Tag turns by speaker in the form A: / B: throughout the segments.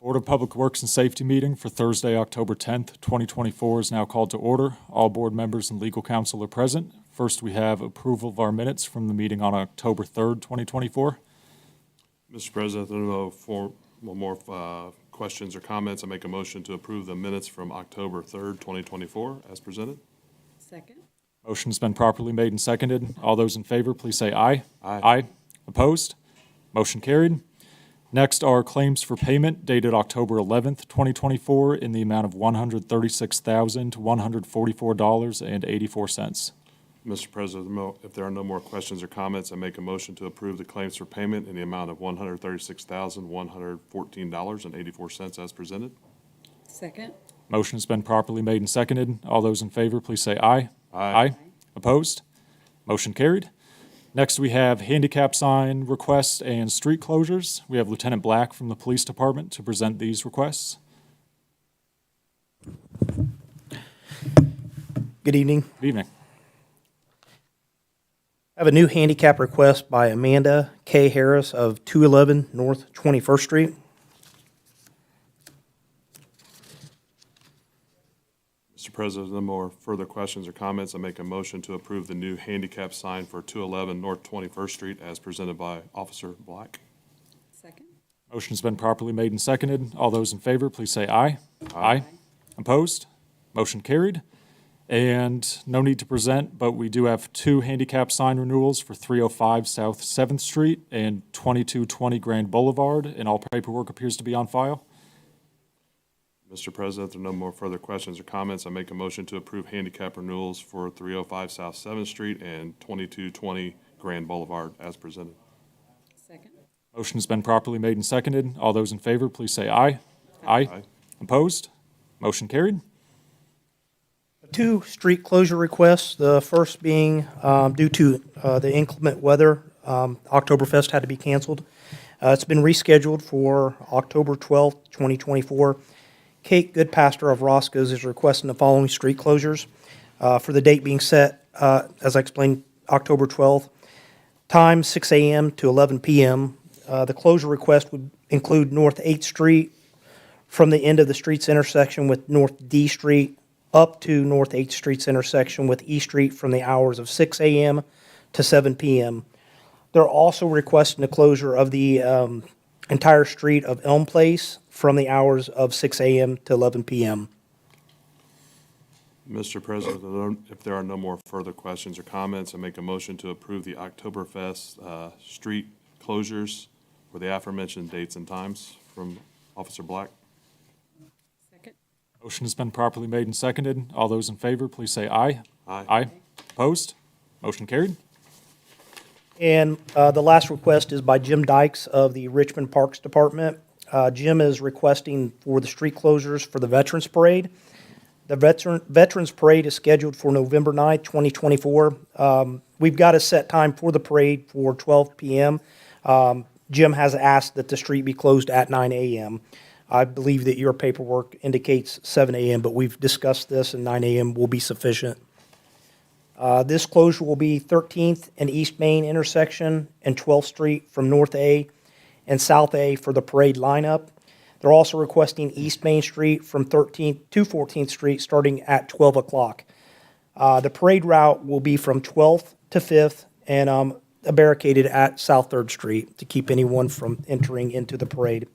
A: Board of Public Works and Safety meeting for Thursday, October 10th, 2024 is now called to order. All board members and legal counsel are present. First, we have approval of our minutes from the meeting on October 3rd, 2024.
B: Mr. President, there are no more questions or comments. I make a motion to approve the minutes from October 3rd, 2024 as presented.
C: Second.
A: Motion's been properly made and seconded. All those in favor, please say aye.
B: Aye.
A: Aye. Opposed? Motion carried. Next are claims for payment dated October 11th, 2024 in the amount of $136,144.84.
B: Mr. President, if there are no more questions or comments, I make a motion to approve the claims for payment in the amount of $136,114.84 as presented.
C: Second.
A: Motion has been properly made and seconded. All those in favor, please say aye.
B: Aye.
A: Opposed? Motion carried. Next, we have handicap sign requests and street closures. We have Lieutenant Black from the Police Department to present these requests.
D: Good evening.
A: Good evening.
D: I have a new handicap request by Amanda K. Harris of 211 North 21st Street.
B: Mr. President, no more further questions or comments. I make a motion to approve the new handicap sign for 211 North 21st Street as presented by Officer Black.
C: Second.
A: Motion's been properly made and seconded. All those in favor, please say aye. Aye. Opposed? Motion carried. And no need to present, but we do have two handicap sign renewals for 305 South 7th Street and 2220 Grand Boulevard, and all paperwork appears to be on file.
B: Mr. President, there are no more further questions or comments. I make a motion to approve handicap renewals for 305 South 7th Street and 2220 Grand Boulevard as presented.
C: Second.
A: Motion has been properly made and seconded. All those in favor, please say aye.
B: Aye.
A: Opposed? Motion carried.
D: Two street closure requests, the first being due to the inclement weather. Oktoberfest had to be canceled. It's been rescheduled for October 12th, 2024. Kate Goodpaster of Roscoe's is requesting the following street closures for the date being set, as I explained, October 12th. Time 6 a.m. to 11 p.m. The closure request would include North 8th Street from the end of the street's intersection with North D Street up to North 8th Street's intersection with E Street from the hours of 6 a.m. to 7 p.m. They're also requesting the closure of the entire street of Elm Place from the hours of 6 a.m. to 11 p.m.
B: Mr. President, if there are no more further questions or comments, I make a motion to approve the Oktoberfest street closures for the aforementioned dates and times from Officer Black.
C: Second.
A: Motion has been properly made and seconded. All those in favor, please say aye.
B: Aye.
A: Opposed? Motion carried.
D: And the last request is by Jim Dykes of the Richmond Parks Department. Jim is requesting for the street closures for the Veterans Parade. The Veterans Parade is scheduled for November 9th, 2024. We've got a set time for the parade for 12 p.m. Jim has asked that the street be closed at 9 a.m. I believe that your paperwork indicates 7 a.m., but we've discussed this, and 9 a.m. will be sufficient. This closure will be 13th and East Main intersection and 12th Street from North A and South A for the parade lineup. They're also requesting East Main Street from 13th to 14th Street starting at 12 o'clock. The parade route will be from 12th to 5th and barricaded at South 3rd Street to keep anyone from entering into the parade.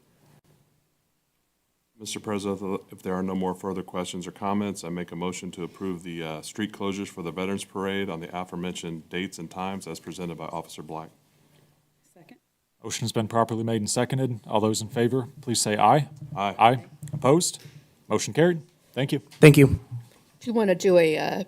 B: Mr. President, if there are no more further questions or comments, I make a motion to approve the street closures for the Veterans Parade on the aforementioned dates and times as presented by Officer Black.
C: Second.
A: Motion has been properly made and seconded. All those in favor, please say aye.
B: Aye.
A: Opposed? Motion carried. Thank you.
D: Thank you.
E: Do you want to do a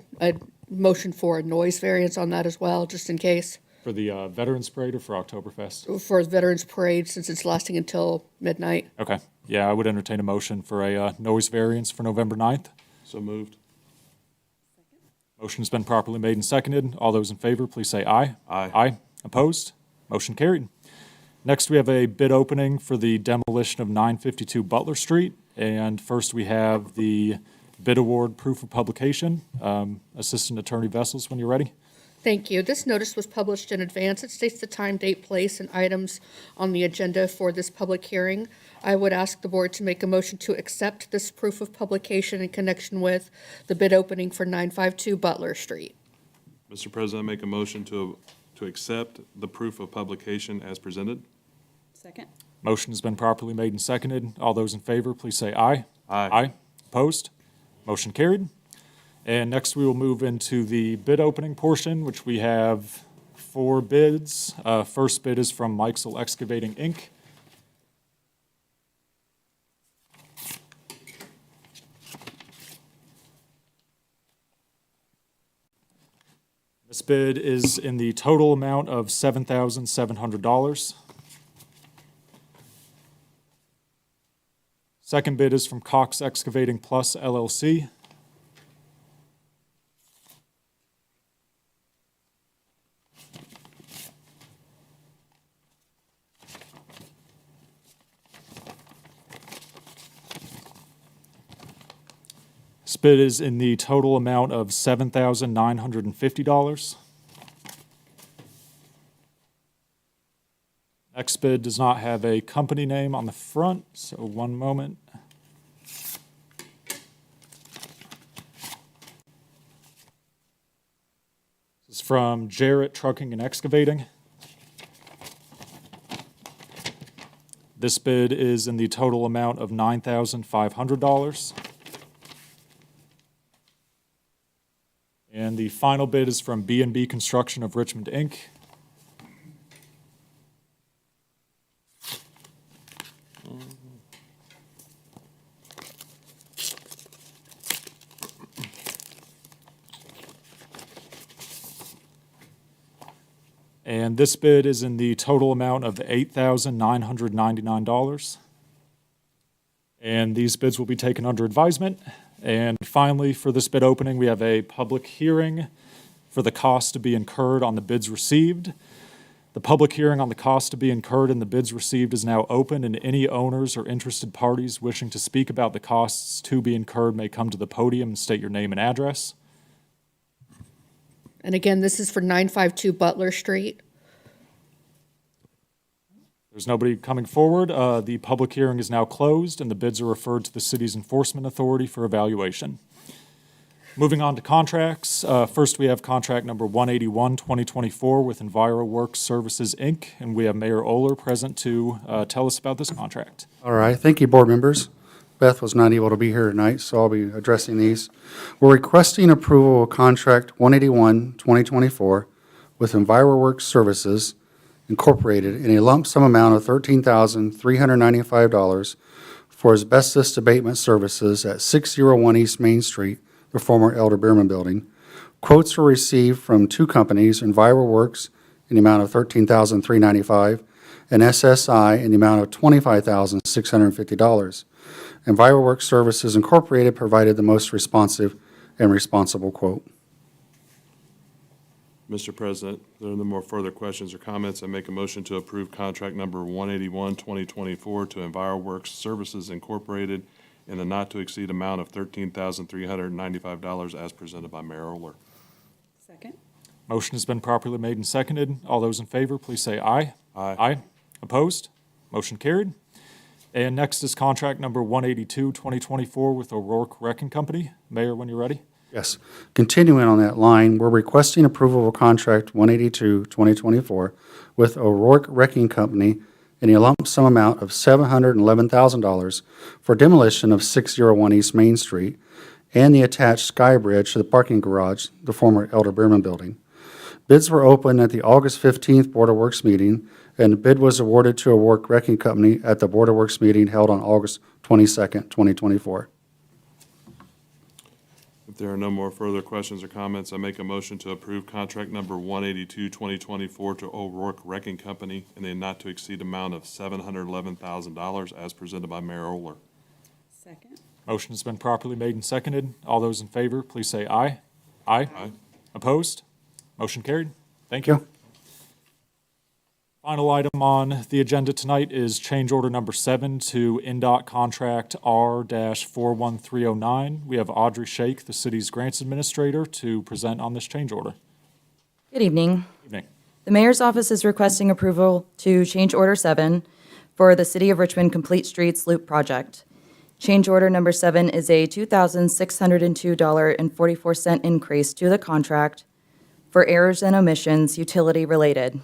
E: motion for a noise variance on that as well, just in case?
A: For the Veterans Parade or for Oktoberfest?
E: For the Veterans Parade, since it's lasting until midnight?
A: Okay. Yeah, I would entertain a motion for a noise variance for November 9th.
B: So moved.
A: Motion has been properly made and seconded. All those in favor, please say aye.
B: Aye.
A: Opposed? Motion carried. Next, we have a bid opening for the demolition of 952 Butler Street. And first, we have the bid award proof of publication. Assistant Attorney Vessels, when you're ready.
E: Thank you. This notice was published in advance. It states the time, date, place, and items on the agenda for this public hearing. I would ask the board to make a motion to accept this proof of publication in connection with the bid opening for 952 Butler Street.
B: Mr. President, I make a motion to accept the proof of publication as presented.
C: Second.
A: Motion has been properly made and seconded. All those in favor, please say aye.
B: Aye.
A: Aye. Opposed? Motion carried. And next, we will move into the bid opening portion, which we have 4 bids. First bid is from Meixel Excavating, Inc. This bid is in the total amount of $7,700. Second bid is from Cox Excavating Plus LLC. This bid is in the total amount of $7,950. Next bid does not have a company name on the front, so one moment. This is from Jarrett Trucking and Excavating. This bid is in the total amount of $9,500. And the final bid is from B&B Construction of Richmond, Inc. And this bid is in the total amount of $8,999. And these bids will be taken under advisement. And finally, for this bid opening, we have a public hearing for the cost to be incurred on the bids received. The public hearing on the cost to be incurred in the bids received is now open, and any owners or interested parties wishing to speak about the costs to be incurred may come to the podium and state your name and address.
E: And again, this is for 952 Butler Street.
A: There's nobody coming forward. The public hearing is now closed, and the bids are referred to the city's enforcement authority for evaluation. Moving on to contracts. First, we have contract number 181, 2024 with EnviroWorks Services, Inc., and we have Mayor Oler present to tell us about this contract.
F: All right, thank you, board members. Beth was not able to be here tonight, so I'll be addressing these. We're requesting approval of contract 181, 2024 with EnviroWorks Services Incorporated in a lump sum amount of $13,395 for asbestos abatement services at 601 East Main Street, the former Elder Beerman Building. Quotes were received from 2 companies, EnviroWorks in the amount of $13,395 and SSI in the amount of $25,650. EnviroWorks Services Incorporated provided the most responsive and responsible quote.
B: Mr. President, there are no more further questions or comments. I make a motion to approve contract number 181, 2024 to EnviroWorks Services Incorporated in the not-to-exceed amount of $13,395 as presented by Mayor Oler.
C: Second.
A: Motion has been properly made and seconded. All those in favor, please say aye.
B: Aye.
A: Aye. Opposed? Motion carried. And next is contract number 182, 2024 with O'Rourke Wrecking Company. Mayor, when you're ready.
F: Yes. Continuing on that line, we're requesting approval of contract 182, 2024 with O'Rourke Wrecking Company in a lump sum amount of $711,000 for demolition of 601 East Main Street and the attached sky bridge to the parking garage, the former Elder Beerman Building. Bids were opened at the August 15th Board of Works meeting, and the bid was awarded to O'Rourke Wrecking Company at the Board of Works meeting held on August 22nd, 2024.
B: If there are no more further questions or comments, I make a motion to approve contract number 182, 2024 to O'Rourke Wrecking Company in a not-to-exceed amount of $711,000 as presented by Mayor Oler.
C: Second.
A: Motion has been properly made and seconded. All those in favor, please say aye. Aye.
B: Aye.
A: Opposed? Motion carried. Thank you.
F: Thank you.
A: Final item on the agenda tonight is change order number 7 to NDOT contract R-41309. We have Audrey Shake, the city's grants administrator, to present on this change order.
G: Good evening.
A: Evening.
G: The Mayor's Office is requesting approval to change Order 7 for the City of Richmond Complete Streets Loop Project. Change Order number 7 is a $2,602.44 increase to the contract for errors and omissions utility-related.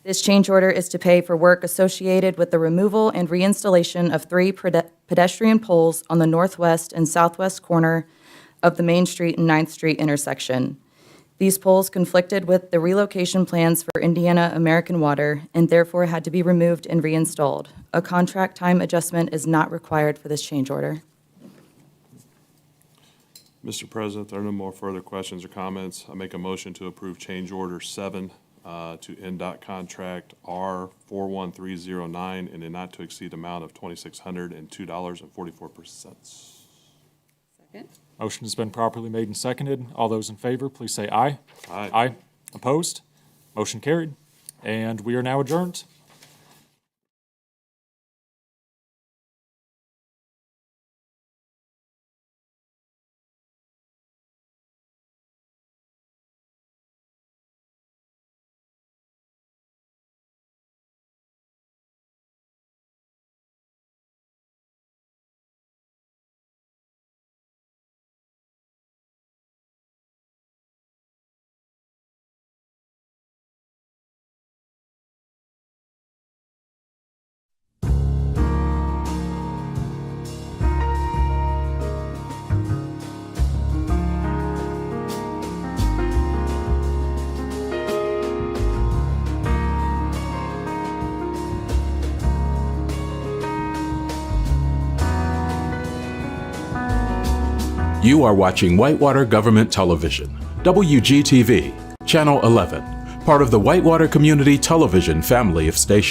G: This change order is to pay for work associated with the removal and reinstallation of 3 pedestrian poles on the northwest and southwest corner of the Main Street and 9th Street intersection. These poles conflicted with the relocation plans for Indiana American Water and therefore had to be removed and reinstalled. A contract time adjustment is not required for this change order.
B: Mr. President, there are no more further questions or comments. I make a motion to approve change order 7 to NDOT contract R41309 in a not to exceed amount of $2,602.44.
C: Second.
A: Motion has been properly made and seconded. All those in favor, please say aye.
B: Aye.
A: Aye. Opposed? Motion carried. And we are now adjourned.
H: You are watching Whitewater Government Television, WGTV, Channel 11, part of the Whitewater Community Television family of stations.